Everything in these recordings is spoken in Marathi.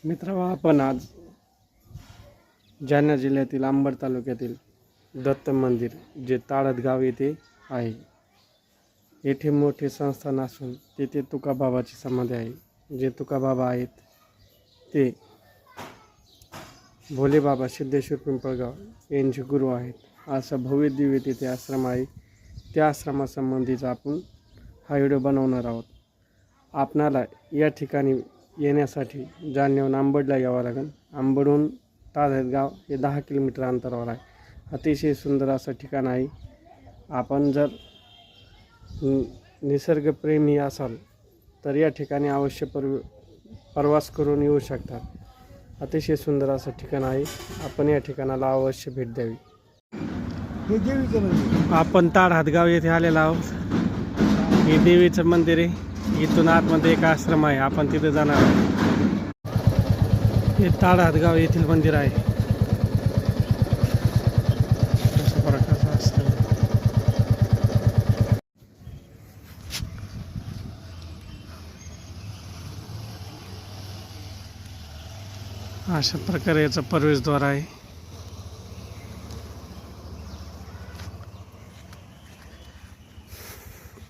मित्रांनो, आपण आज जालना जिल्ह्यातील अंबड तालुक्यातील दत्त मंदिर जे ताळदगाव येथे आहे. येथे मोठे संस्थान असून तेथे तुकाबाबाची समाधी आहे. जे तुकाबाबा आहेत ते भोलेबाबा सिद्धेश्वर पिंपळगाव यांचे गुरु आहेत. असा भव्य दिव्य तेथे आश्रम आहे. त्या आश्रमासंबंधीचा आपण हा व्हिडिओ बनवणार आहोत. आपणाला या ठिकाणी येण्यासाठी जालन्याहून अंबडला यावं लागेल. अंबडहून ताळदगाव हे 10 किलोमीटर अंतरावर आहे. अतिशय सुंदर असं ठिकाण आहे. आपण जर निसर्गप्रेमी असाल तर या ठिकाणी अवश्य प्रवास करून येऊ शकतात. अतिशय सुंदर असं ठिकाण आहे. आपण या ठिकाणाला अवश्य भेट द्यावी. आपण ताळदगाव येथे आलेलो आहोत. हे देवीचं मंदिर आहे. इथून आतमध्ये एक आश्रम आहे. आपण तिथे जाणार आहोत. हे ताळदगाव येथील मंदिर आहे. अशा प्रकारचं आश्रम आहे. अशा प्रकारे याचा प्रवेशद्वार आहे.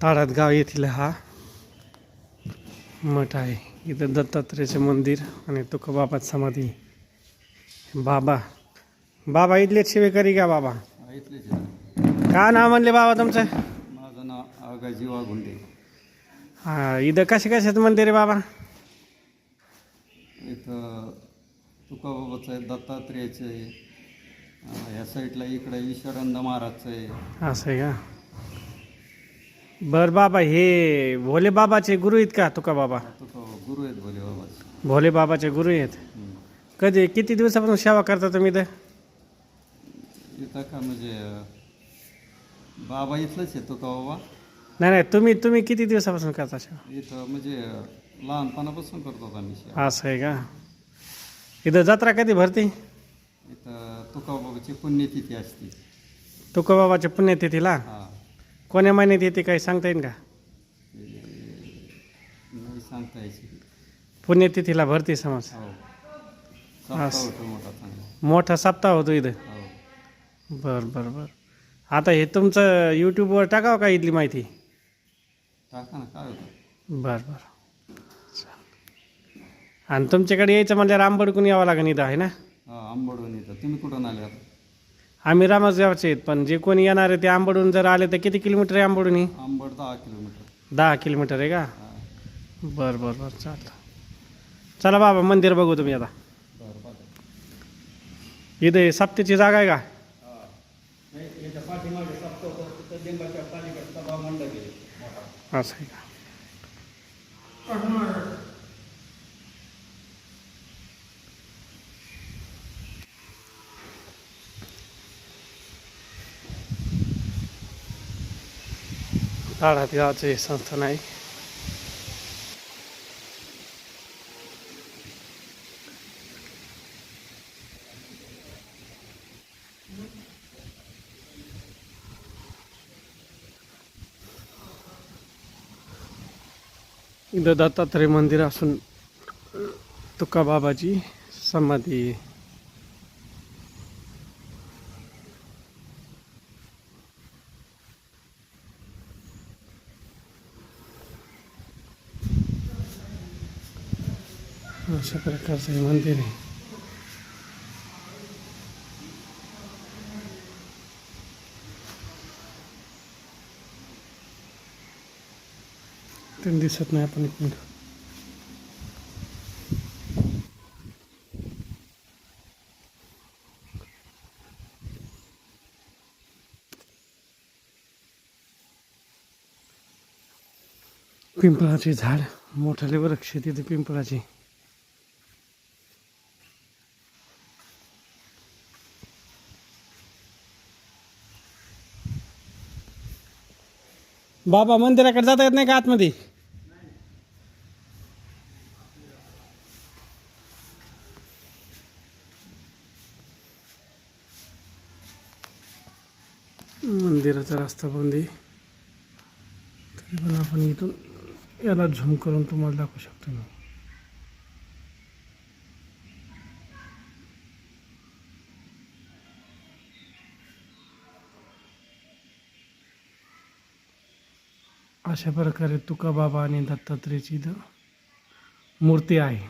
ताळदगाव येथील हा मठ आहे. इथं दत्तात्रेयचे मंदिर आणि तुकोबाबाची समाधी. बाबा इथलेच सेवेकरी का बाबा? का नाव म्हणले बाबा तुमचं? माझं नाव आगाजी वाघुंडे. हा, इथं कशाचं मंदिर आहे बाबा? इथं तुकोबाबाचं आहे, दत्तात्रेयचं आहे, ह्या साईडला इकडे ईश्वरानंद महाराजचं आहे. असं आहे का? बरं बाबा, हे भोले बाबाचे गुरु आहेत का तुकोबाबा? गुरु आहेत भोले बाबाचे. भोले बाबाचे गुरु आहेत. किती दिवसापासून सेवा करता तुम्ही इथं? इथं का म्हणजे बाबा इथलंच आहे तुकोबाबा. नाही, तुम्ही किती दिवसापासून करता सेवा? इथं म्हणजे लहानपणापासून करतो आम्ही सेवा. असं आहे का? इथं जत्रा कधी भरते? इथं तुकोबाबाची पुण्यतिथी असते. तुकोबाबाच्या पुण्यतिथीला हां, कोण्या महिन्यात येते काही सांगता येईल का? नाही सांगता यायची. पुण्यतिथीला भरते समज. हो, सप्ताह होतो मोठा चांगला. मोठा सप्ताह होतो इथं. हो, बरं. आता हे तुमचं यूट्यूबवर टाकावं का इथली माहिती? टाका ना, काय होतं. बरं. आणि तुमच्याकडे यायचं म्हणजे अंबडकडून यावं लागेल इथं, आहे ना? हां, अंबडून येतं. तुम्ही कुठून आले आता? आम्ही रामसगावचे आहेत, पण जे कोणी येणार आहे ते अंबडून जर आले तर किती किलोमीटर आहे अंबडून? अंबड 10 किलोमीटर. 10 किलोमीटर आहे का? हां, बरं चालतं. चला बाबा, मंदिर बघू तुम्ही आता. बरं. इथं सप्तेची जागा आहे का? असं आहे का? ताळदगावचं हे संस्थान आहे. इथं दत्तात्रेय मंदिर असून तुकोबाबाची समाधी आहे. अशा प्रकारचं हे मंदिर आहे. ते दिसत नाही. आपण एक मिनिट. पिंपळाचे झाड, मोठाले वृक्ष तिथे पिंपळाचे. बाबा, मंदिराकडे जाता येत नाही का आतमध्ये? मंदिराचा रस्ता बंद आहे. तरी पण आपण इथून याला झूम करून तुम्हाला दाखवू शकतो मी. अशा प्रकारे तुकाबाबा आणि दत्तात्रेयाची इथं मूर्ती आहे.